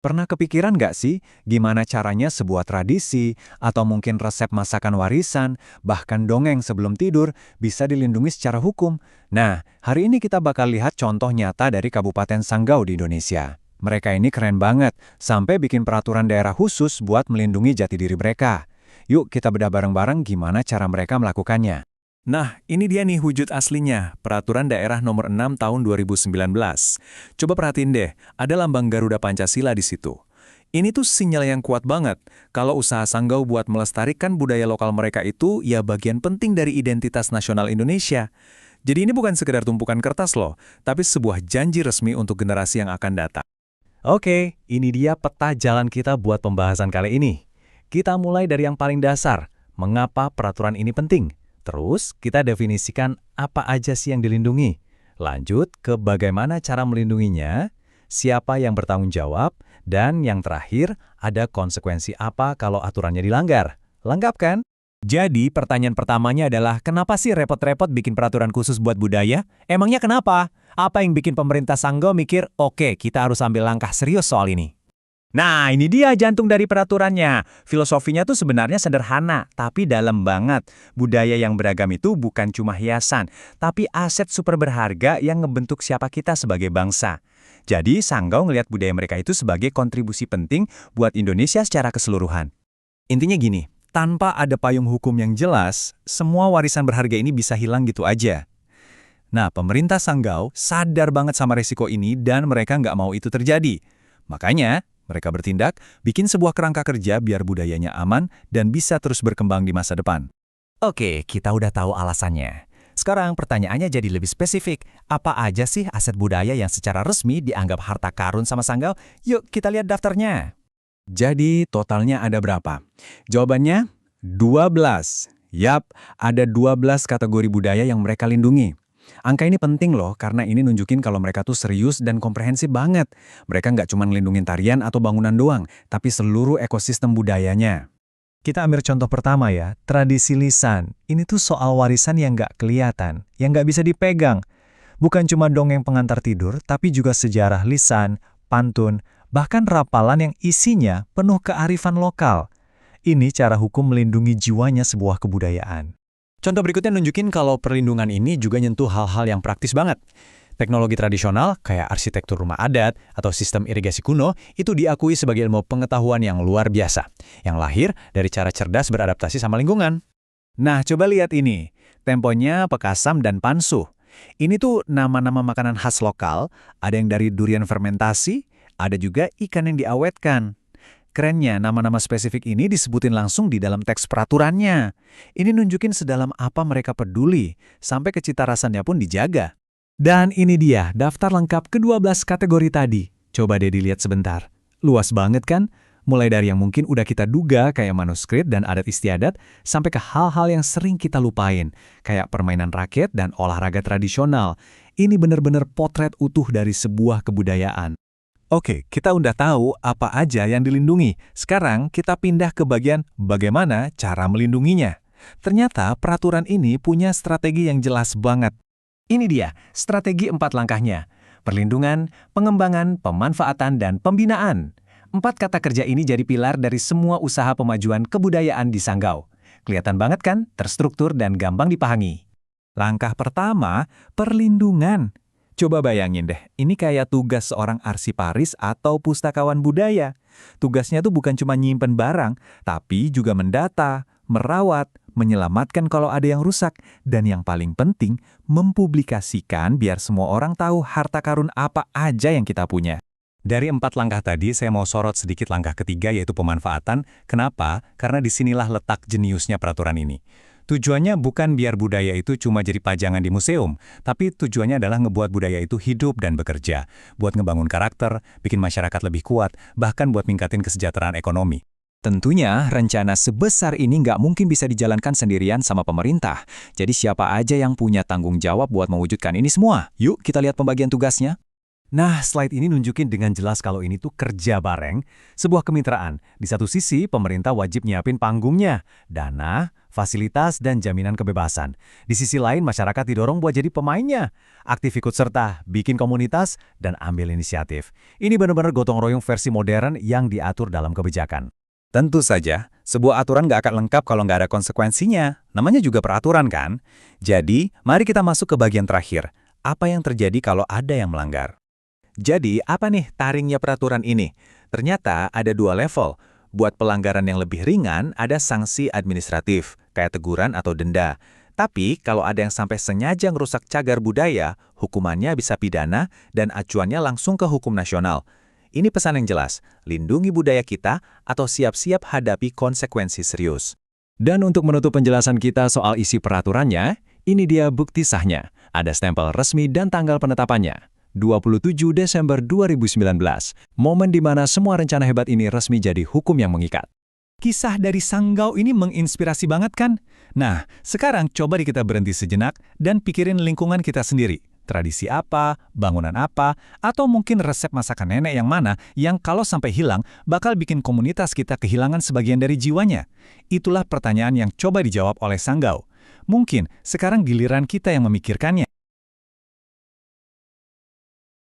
Pernah kepikiran nggak sih gimana caranya sebuah tradisi, atau mungkin resep masakan warisan, bahkan dongeng sebelum tidur bisa dilindungi secara hukum? Nah, hari ini kita bakal lihat contoh nyata dari Kabupaten Sanggau di Indonesia. Mereka ini keren banget, sampai bikin peraturan daerah khusus buat melindungi jati diri mereka. Yuk kita bedah bareng-bareng gimana cara mereka melakukannya. Nah, ini dia nih wujud aslinya, Peraturan Daerah Nomor 6 Tahun 2019. Coba perhatiin deh, ada lambang Garuda Pancasila di situ. Ini tuh sinyal yang kuat banget. Kalau usaha Sanggau buat melestarikan budaya lokal mereka itu, ya bagian penting dari identitas nasional Indonesia. Jadi ini bukan sekedar tumpukan kertas loh, tapi sebuah janji resmi untuk generasi yang akan datang. Oke, ini dia peta jalan kita buat pembahasan kali ini. Kita mulai dari yang paling dasar, mengapa peraturan ini penting? Terus, kita definisikan apa aja sih yang dilindungi. Lanjut ke bagaimana cara melindunginya, siapa yang bertanggung jawab, dan yang terakhir, ada konsekuensi apa kalau aturannya dilanggar. Lengkap kan? Jadi, pertanyaan pertamanya adalah, kenapa sih repot-repot bikin peraturan khusus buat budaya? Emangnya kenapa? Apa yang bikin pemerintah Sanggau mikir, oke, kita harus ambil langkah serius soal ini? Nah, ini dia jantung dari peraturannya. Filosofinya tuh sebenarnya sederhana, tapi dalam banget. Budaya yang beragam itu bukan cuma hiasan, tapi aset super berharga yang ngebentuk siapa kita sebagai bangsa. Jadi, Sanggau ngelihat budaya mereka itu sebagai kontribusi penting buat Indonesia secara keseluruhan. Intinya gini, tanpa ada payung hukum yang jelas, semua warisan berharga ini bisa hilang gitu aja. Nah, pemerintah Sanggau sadar banget sama resiko ini dan mereka nggak mau itu terjadi. Makanya, mereka bertindak, bikin sebuah kerangka kerja biar budayanya aman dan bisa terus berkembang di masa depan. Oke, kita udah tahu alasannya. Sekarang pertanyaannya jadi lebih spesifik. Apa aja sih aset budaya yang secara resmi dianggap harta karun sama Sanggau? Yuk kita lihat daftarnya. Jadi totalnya ada berapa? Jawabannya 12. Yap, ada 12 kategori budaya yang mereka lindungi. Angka ini penting loh, karena ini nunjukin kalau mereka tuh serius dan komprehensif banget. Mereka nggak cuma ngelindungin tarian atau bangunan doang, tapi seluruh ekosistem budayanya. Kita ambil contoh pertama ya, tradisi lisan. Ini tuh soal warisan yang nggak kelihatan, yang nggak bisa dipegang. Bukan cuma dongeng pengantar tidur, tapi juga sejarah lisan, pantun, bahkan rapalan yang isinya penuh kearifan lokal. Ini cara hukum melindungi jiwanya sebuah kebudayaan. Contoh berikutnya nunjukin kalau perlindungan ini juga nyentuh hal-hal yang praktis banget. Teknologi tradisional, kayak arsitektur rumah adat atau sistem irigasi kuno, itu diakui sebagai ilmu pengetahuan yang luar biasa, yang lahir dari cara cerdas beradaptasi sama lingkungan. Nah, coba lihat ini. Temponya Pekasam dan Pansuh. Ini tuh nama-nama makanan khas lokal, ada yang dari durian fermentasi, ada juga ikan yang diawetkan. Kerennya, nama-nama spesifik ini disebutin langsung di dalam teks peraturannya. Ini nunjukin sedalam apa mereka peduli, sampai kecita rasanya pun dijaga. Dan ini dia, daftar lengkap ke-12 kategori tadi. Coba deh dilihat sebentar. Luas banget kan? Mulai dari yang mungkin udah kita duga kayak manuskrip dan adat istiadat, sampai ke hal-hal yang sering kita lupain, kayak permainan raket dan olahraga tradisional. Ini benar-benar potret utuh dari sebuah kebudayaan. Oke, kita udah tahu apa aja yang dilindungi. Sekarang kita pindah ke bagian bagaimana cara melindunginya. Ternyata peraturan ini punya strategi yang jelas banget. Ini dia, strategi 4 langkahnya. Perlindungan, pengembangan, pemanfaatan, dan pembinaan. 4 kata kerja ini jadi pilar dari semua usaha pemajuan kebudayaan di Sanggau. Kelihatan banget kan? Terstruktur dan gampang dipahami. Langkah pertama, perlindungan. Coba bayangin deh, ini kayak tugas seorang arsiparis atau pustakawan budaya. Tugasnya tuh bukan cuma nyimpen barang, tapi juga mendata, merawat, menyelamatkan kalau ada yang rusak, dan yang paling penting, mempublikasikan biar semua orang tahu harta karun apa aja yang kita punya. Dari 4 langkah tadi, saya mau sorot sedikit langkah ketiga, yaitu pemanfaatan. Kenapa? Karena disinilah letak jeniusnya peraturan ini. Tujuannya bukan biar budaya itu cuma jadi pajangan di museum, tapi tujuannya adalah ngebuat budaya itu hidup dan bekerja, buat ngebangun karakter, bikin masyarakat lebih kuat, bahkan buat ningkatin kesejahteraan ekonomi. Tentunya, rencana sebesar ini nggak mungkin bisa dijalankan sendirian sama pemerintah. Jadi siapa aja yang punya tanggung jawab buat mewujudkan ini semua? Yuk kita lihat pembagian tugasnya. Nah, slide ini nunjukin dengan jelas kalau ini tuh kerja bareng, sebuah kemitraan. Di satu sisi, pemerintah wajib nyiapin panggungnya, dana, fasilitas, dan jaminan kebebasan. Di sisi lain, masyarakat didorong buat jadi pemainnya. Aktif ikut serta, bikin komunitas, dan ambil inisiatif. Ini benar-benar gotong royong versi modern yang diatur dalam kebijakan. Tentu saja, sebuah aturan nggak akan lengkap kalau nggak ada konsekuensinya. Namanya juga peraturan kan? Jadi, mari kita masuk ke bagian terakhir. Apa yang terjadi kalau ada yang melanggar? Jadi, apa nih taringnya peraturan ini? Ternyata ada dua level. Buat pelanggaran yang lebih ringan, ada sanksi administratif, kayak teguran atau denda. Tapi, kalau ada yang sampai sengaja ngerusak cagar budaya, hukumannya bisa pidana dan acuannya langsung ke hukum nasional. Ini pesan yang jelas, lindungi budaya kita atau siap-siap hadapi konsekuensi serius. Dan untuk menutup penjelasan kita soal isi peraturannya, ini dia bukti sahnya. Ada stempel resmi dan tanggal penetapannya. 27 Desember 2019, momen di mana semua rencana hebat ini resmi jadi hukum yang mengikat. Kisah dari Sanggau ini menginspirasi banget kan? Nah, sekarang coba kita berhenti sejenak dan pikirin lingkungan kita sendiri. Tradisi apa, bangunan apa, atau mungkin resep masakan nenek yang mana yang kalau sampai hilang bakal bikin komunitas kita kehilangan sebagian dari jiwanya. Itulah pertanyaan yang coba dijawab oleh Sanggau. Mungkin sekarang giliran kita yang memikirkannya.